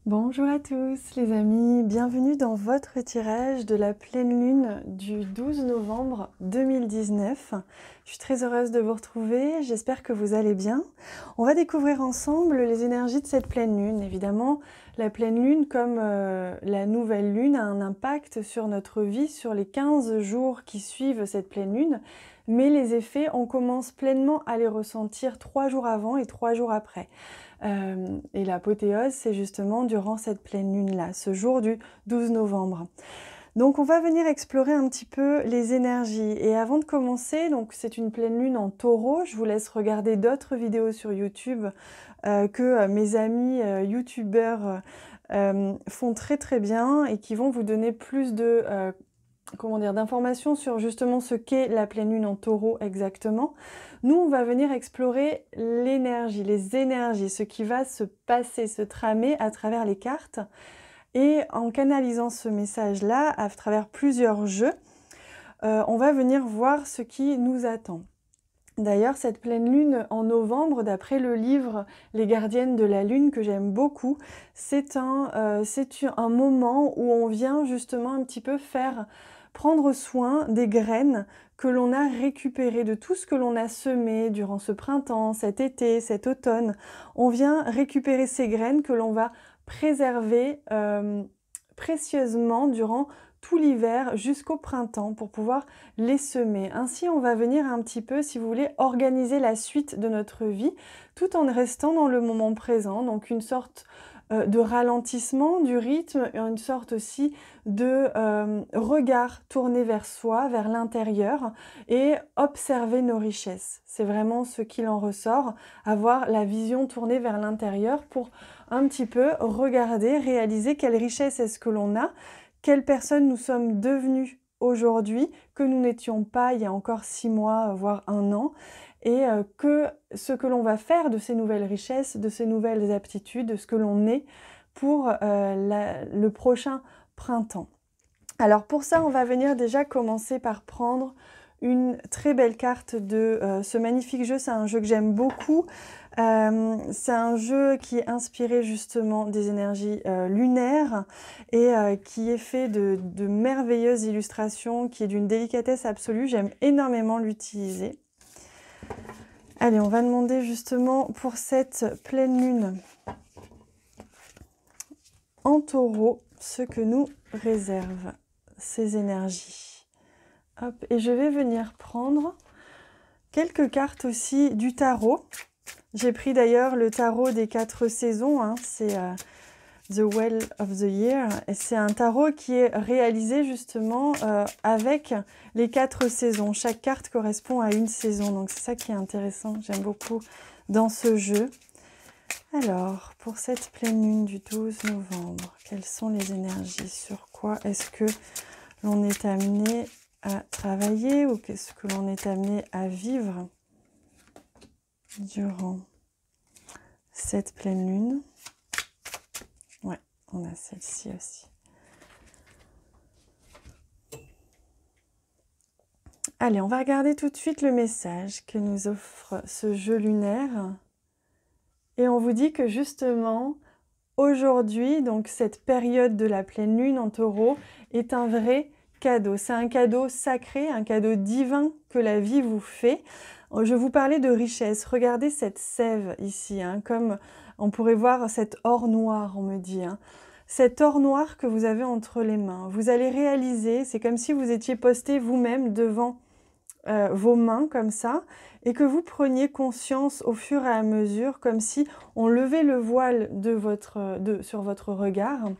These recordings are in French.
Bonjour à tous les amis, bienvenue dans votre tirage de la pleine lune du 12 novembre 2019. Je suis très heureuse de vous retrouver, j'espère que vous allez bien. On va découvrir ensemble les énergies de cette pleine lune. Évidemment, la pleine lune, comme la nouvelle lune, a un impact sur notre vie, sur les 15 jours qui suivent cette pleine lune. Mais les effets, on commence pleinement à les ressentir 3 jours avant et 3 jours après. Et l'apothéose, c'est justement durant cette pleine lune-là, ce jour du 12 novembre. Donc on va venir explorer un petit peu les énergies. Et avant de commencer, donc c'est une pleine lune en taureau, je vous laisse regarder d'autres vidéos sur YouTube que mes amis youtubeurs font très bien et qui vont vous donner plus de d'informations sur justement ce qu'est la pleine lune en taureau exactement. Nous, on va venir explorer l'énergie, les énergies, ce qui va se passer, se tramer à travers les cartes. Et en canalisant ce message-là, à travers plusieurs jeux, on va venir voir ce qui nous attend. D'ailleurs, cette pleine lune en novembre, d'après le livre Les Gardiennes de la Lune, que j'aime beaucoup, c'est un moment où on vient justement un petit peu prendre soin des graines que l'on a récupérées, de tout ce que l'on a semé durant ce printemps, cet été, cet automne. On vient récupérer ces graines que l'on va préserver précieusement durant tout l'hiver jusqu'au printemps pour pouvoir les semer. Ainsi, on va venir un petit peu, si vous voulez, organiser la suite de notre vie tout en restant dans le moment présent. Donc une sorte de ralentissement du rythme, une sorte aussi de regard tourné vers soi, vers l'intérieur et observer nos richesses. C'est vraiment ce qu'il en ressort, avoir la vision tournée vers l'intérieur pour un petit peu regarder, réaliser quelle richesse est-ce que l'on a, quelle personne nous sommes devenus aujourd'hui, que nous n'étions pas il y a encore 6 mois, voire 1 an, et que ce que l'on va faire de ces nouvelles richesses, de ces nouvelles aptitudes, de ce que l'on est pour le prochain printemps. Alors pour ça, on va venir déjà commencer par prendre une très belle carte de ce magnifique jeu. C'est un jeu que j'aime beaucoup. C'est un jeu qui est inspiré justement des énergies lunaires et qui est fait de merveilleuses illustrations, qui est d'une délicatesse absolue. J'aime énormément l'utiliser. Allez, on va demander justement pour cette pleine lune en taureau ce que nous réservent ces énergies. Hop, et je vais venir prendre quelques cartes aussi du tarot. J'ai pris d'ailleurs le tarot des 4 saisons, hein, c'est The Well of the Year, et c'est un tarot qui est réalisé justement avec les 4 saisons. Chaque carte correspond à une saison, donc c'est ça qui est intéressant, j'aime beaucoup dans ce jeu. Alors, pour cette pleine lune du 12 novembre, quelles sont les énergies? Sur quoi est-ce que l'on est amené à travailler ou qu'est-ce que l'on est amené à vivre durant cette pleine lune? Ouais, on a celle-ci aussi. Allez, on va regarder tout de suite le message que nous offre ce jeu lunaire. Et on vous dit que justement, aujourd'hui, donc cette période de la pleine lune en taureau est un vrai cadeau. C'est un cadeau sacré, un cadeau divin que la vie vous fait. Je vous parlais de richesse. Regardez cette sève ici, hein, comme on pourrait voir cet or noir, on me dit. Hein. Cet or noir que vous avez entre les mains. Vous allez réaliser, c'est comme si vous étiez posté vous-même devant vos mains comme ça, et que vous preniez conscience au fur et à mesure, comme si on levait le voile sur votre regard,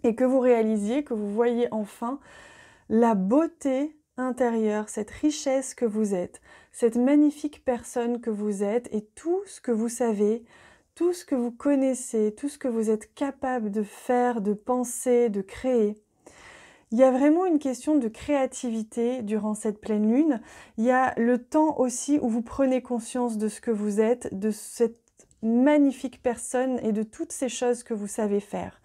et que vous réalisiez, que vous voyez enfin la beauté intérieure, cette richesse que vous êtes, cette magnifique personne que vous êtes, et tout ce que vous savez, tout ce que vous connaissez, tout ce que vous êtes capable de faire, de penser, de créer. Il y a vraiment une question de créativité durant cette pleine lune. Il y a le temps aussi où vous prenez conscience de ce que vous êtes, de cette magnifique personne et de toutes ces choses que vous savez faire.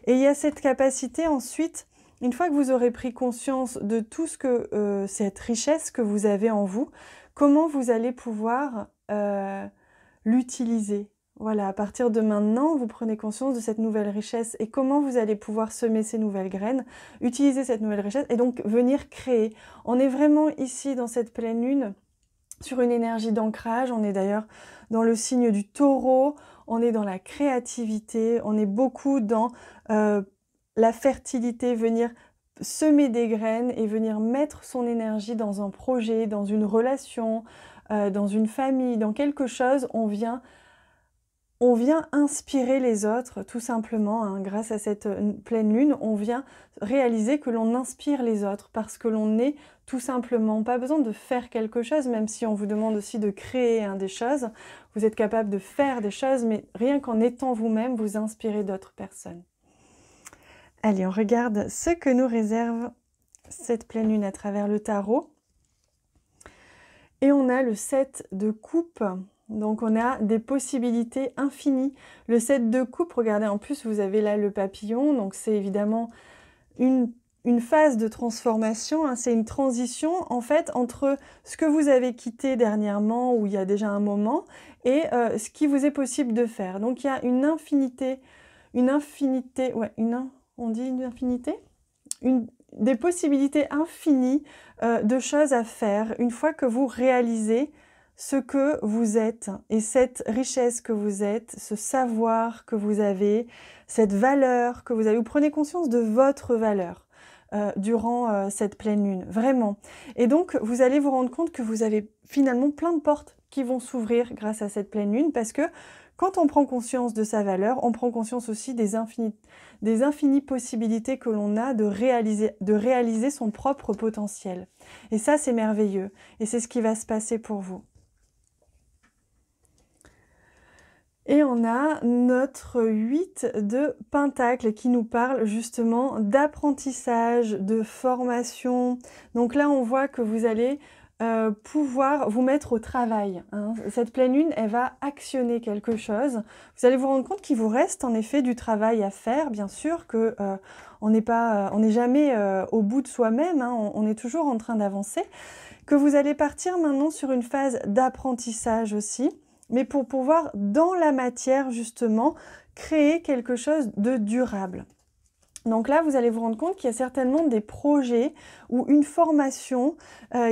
Et il y a cette capacité ensuite, une fois que vous aurez pris conscience de tout ce que cette richesse que vous avez en vous, comment vous allez pouvoir l'utiliser. Voilà, à partir de maintenant, vous prenez conscience de cette nouvelle richesse et comment vous allez pouvoir semer ces nouvelles graines, utiliser cette nouvelle richesse et donc venir créer. On est vraiment ici dans cette pleine lune sur une énergie d'ancrage. On est d'ailleurs dans le signe du taureau, on est dans la créativité, on est beaucoup dans la fertilité, venir semer des graines et venir mettre son énergie dans un projet, dans une relation, dans une famille, dans quelque chose. On vient inspirer les autres, tout simplement, hein, grâce à cette pleine lune, on vient réaliser que l'on inspire les autres parce que l'on est tout simplement, pas besoin de faire quelque chose, même si on vous demande aussi de créer hein, des choses, vous êtes capable de faire des choses, mais rien qu'en étant vous-même, vous inspirez d'autres personnes. Allez, on regarde ce que nous réserve cette pleine lune à travers le tarot. Et on a le 7 de coupe. Donc on a des possibilités infinies. Le 7 de coupe, regardez, en plus vous avez là le papillon, donc c'est évidemment une phase de transformation, hein, c'est une transition en fait entre ce que vous avez quitté dernièrement ou il y a déjà un moment et ce qui vous est possible de faire. Donc il y a une infinité, on dit une infinité, des possibilités infinies de choses à faire une fois que vous réalisez ce que vous êtes et cette richesse que vous êtes, ce savoir que vous avez, cette valeur que vous avez. Vous prenez conscience de votre valeur durant cette pleine lune, vraiment. Et donc, vous allez vous rendre compte que vous avez finalement plein de portes qui vont s'ouvrir grâce à cette pleine lune parce que quand on prend conscience de sa valeur, on prend conscience aussi des infinies possibilités que l'on a de réaliser son propre potentiel. Et ça, c'est merveilleux. Et c'est ce qui va se passer pour vous. Et on a notre 8 de Pentacle qui nous parle justement d'apprentissage, de formation. Donc là, on voit que vous allez pouvoir vous mettre au travail. Hein. Cette pleine lune, elle va actionner quelque chose. Vous allez vous rendre compte qu'il vous reste en effet du travail à faire. Bien sûr que on n'est jamais au bout de soi-même, hein. On est toujours en train d'avancer. Que vous allez partir maintenant sur une phase d'apprentissage aussi, mais pour pouvoir, dans la matière justement, créer quelque chose de durable. Donc là, vous allez vous rendre compte qu'il y a certainement des projets ou une formation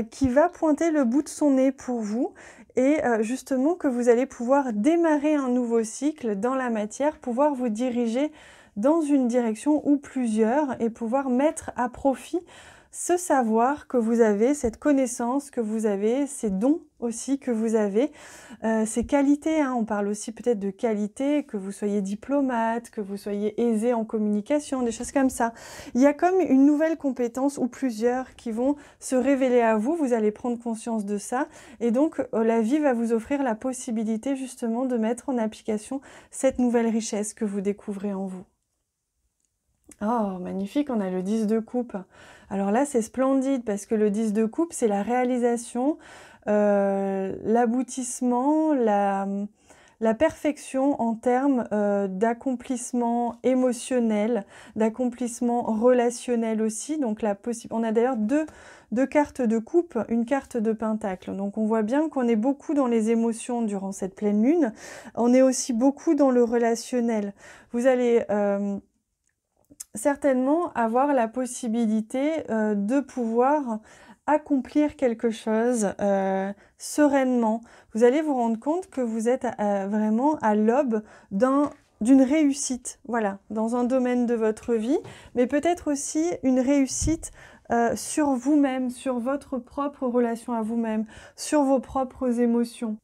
qui va pointer le bout de son nez pour vous et justement que vous allez pouvoir démarrer un nouveau cycle dans la matière, pouvoir vous diriger dans une direction ou plusieurs et pouvoir mettre à profit ce savoir que vous avez, cette connaissance que vous avez, ces dons aussi que vous avez, ces qualités, hein, on parle aussi peut-être de qualité, que vous soyez diplomate, que vous soyez aisé en communication, des choses comme ça. Il y a comme une nouvelle compétence ou plusieurs qui vont se révéler à vous, vous allez prendre conscience de ça et donc la vie va vous offrir la possibilité justement de mettre en application cette nouvelle richesse que vous découvrez en vous. Oh, magnifique, on a le 10 de coupe. Alors là, c'est splendide parce que le 10 de coupe, c'est la réalisation, l'aboutissement, la perfection en termes d'accomplissement émotionnel, d'accomplissement relationnel aussi. Donc on a d'ailleurs deux cartes de coupe, une carte de pentacle. Donc on voit bien qu'on est beaucoup dans les émotions durant cette pleine lune. On est aussi beaucoup dans le relationnel. Vous allez certainement avoir la possibilité de pouvoir accomplir quelque chose sereinement. Vous allez vous rendre compte que vous êtes vraiment à l'aube d'une réussite, voilà, dans un domaine de votre vie, mais peut-être aussi une réussite sur vous-même, sur votre propre relation à vous-même, sur vos propres émotions.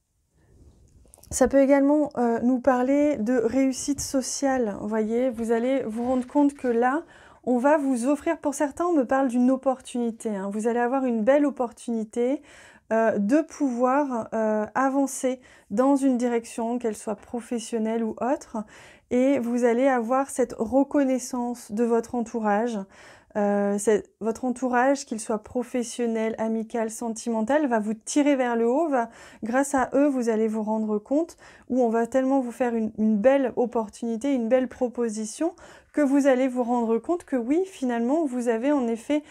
Ça peut également nous parler de réussite sociale, vous voyez, vous allez vous rendre compte que là, on va vous offrir, pour certains, on me parle d'une opportunité, hein. Vous allez avoir une belle opportunité de pouvoir avancer dans une direction, qu'elle soit professionnelle ou autre, et vous allez avoir cette reconnaissance de votre entourage. Votre entourage, qu'il soit professionnel, amical, sentimental, va vous tirer vers le haut. Grâce à eux, vous allez vous rendre compte où on va tellement vous faire une belle opportunité, une belle proposition, que vous allez vous rendre compte que oui, finalement, vous avez en effet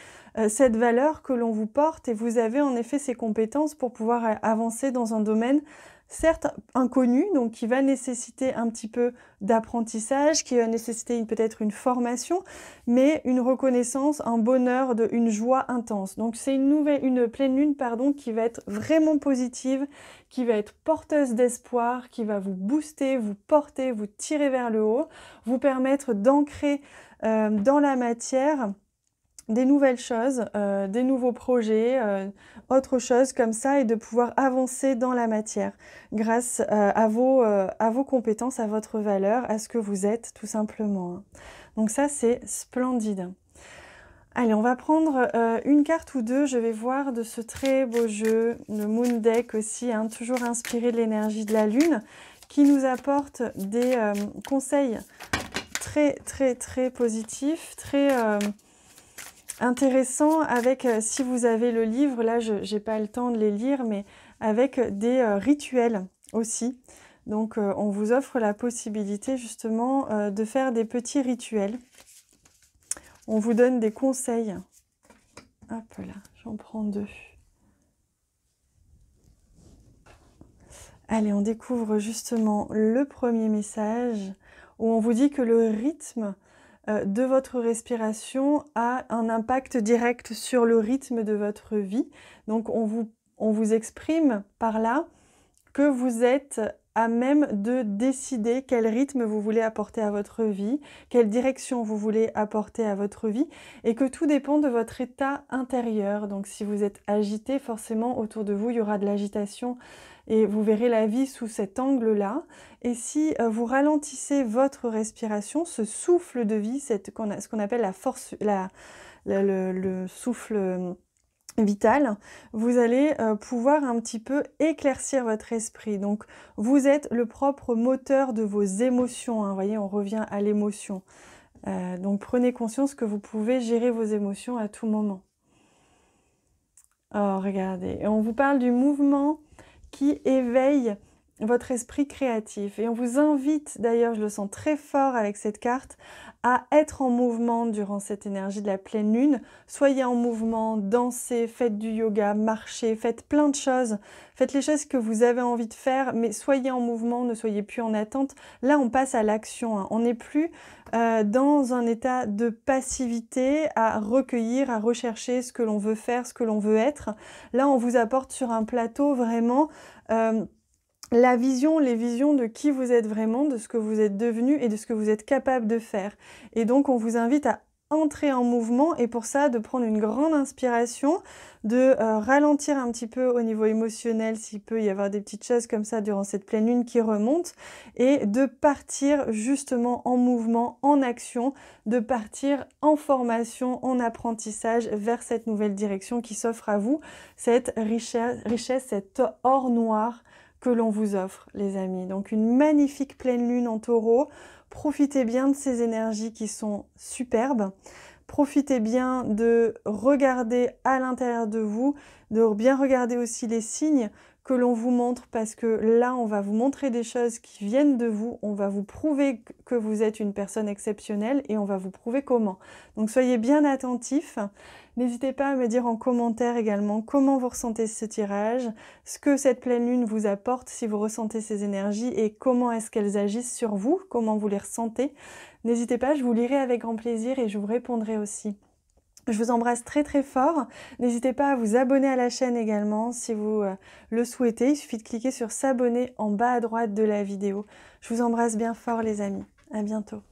cette valeur que l'on vous porte et vous avez en effet ces compétences pour pouvoir avancer dans un domaine certes inconnu, donc qui va nécessiter un petit peu d'apprentissage, qui va nécessiter peut-être une formation, mais une reconnaissance, un bonheur, une joie intense. Donc c'est une pleine lune, pardon, qui va être vraiment positive, qui va être porteuse d'espoir, qui va vous booster, vous porter, vous tirer vers le haut, vous permettre d'ancrer dans la matière des nouvelles choses, des nouveaux projets, autre chose comme ça, et de pouvoir avancer dans la matière grâce à vos compétences, à votre valeur, à ce que vous êtes tout simplement. Donc ça, c'est splendide. Allez, on va prendre une carte ou deux. Je vais voir de ce très beau jeu, le Moon Deck aussi, hein, toujours inspiré de l'énergie de la Lune, qui nous apporte des conseils très, très, très positifs, très intéressant avec, si vous avez le livre, là je n'ai pas le temps de les lire, mais avec des rituels aussi. Donc on vous offre la possibilité justement de faire des petits rituels. On vous donne des conseils. Hop là, j'en prends deux. Allez, on découvre justement le premier message où on vous dit que le rythme de votre respiration a un impact direct sur le rythme de votre vie. Donc on vous exprime par là que vous êtes à même de décider quel rythme vous voulez apporter à votre vie, quelle direction vous voulez apporter à votre vie, et que tout dépend de votre état intérieur. Donc si vous êtes agité, forcément autour de vous il y aura de l'agitation, et vous verrez la vie sous cet angle-là. Et si vous ralentissez votre respiration, ce souffle de vie, ce qu'on appelle la force, le souffle vital, vous allez pouvoir un petit peu éclaircir votre esprit. Donc vous êtes le propre moteur de vos émotions, hein. Vous voyez, on revient à l'émotion. Donc prenez conscience que vous pouvez gérer vos émotions à tout moment. Oh, regardez, et on vous parle du mouvement qui éveille votre esprit créatif. Et on vous invite, d'ailleurs, je le sens très fort avec cette carte, à être en mouvement durant cette énergie de la pleine lune. Soyez en mouvement, dansez, faites du yoga, marchez, faites plein de choses. Faites les choses que vous avez envie de faire, mais soyez en mouvement, ne soyez plus en attente. Là, on passe à l'action, hein. On n'est plus dans un état de passivité à recueillir, à rechercher ce que l'on veut faire, ce que l'on veut être. Là, on vous apporte sur un plateau vraiment la vision, les visions de qui vous êtes vraiment, de ce que vous êtes devenu et de ce que vous êtes capable de faire. Et donc, on vous invite à entrer en mouvement, et pour ça, de prendre une grande inspiration, de ralentir un petit peu au niveau émotionnel, s'il peut y avoir des petites choses comme ça durant cette pleine lune qui remonte, et de partir justement en mouvement, en action, de partir en formation, en apprentissage vers cette nouvelle direction qui s'offre à vous, cette richesse, cet or noir que l'on vous offre, les amis. Donc une magnifique pleine lune en Taureau. Profitez bien de ces énergies qui sont superbes. Profitez bien de regarder à l'intérieur de vous, de bien regarder aussi les signes que l'on vous montre, parce que là, on va vous montrer des choses qui viennent de vous, on va vous prouver que vous êtes une personne exceptionnelle, et on va vous prouver comment. Donc soyez bien attentifs. N'hésitez pas à me dire en commentaire également comment vous ressentez ce tirage, ce que cette pleine lune vous apporte si vous ressentez ces énergies, et comment est-ce qu'elles agissent sur vous, comment vous les ressentez. N'hésitez pas, je vous lirai avec grand plaisir et je vous répondrai aussi. Je vous embrasse très très fort. N'hésitez pas à vous abonner à la chaîne également si vous le souhaitez. Il suffit de cliquer sur s'abonner en bas à droite de la vidéo. Je vous embrasse bien fort les amis. À bientôt.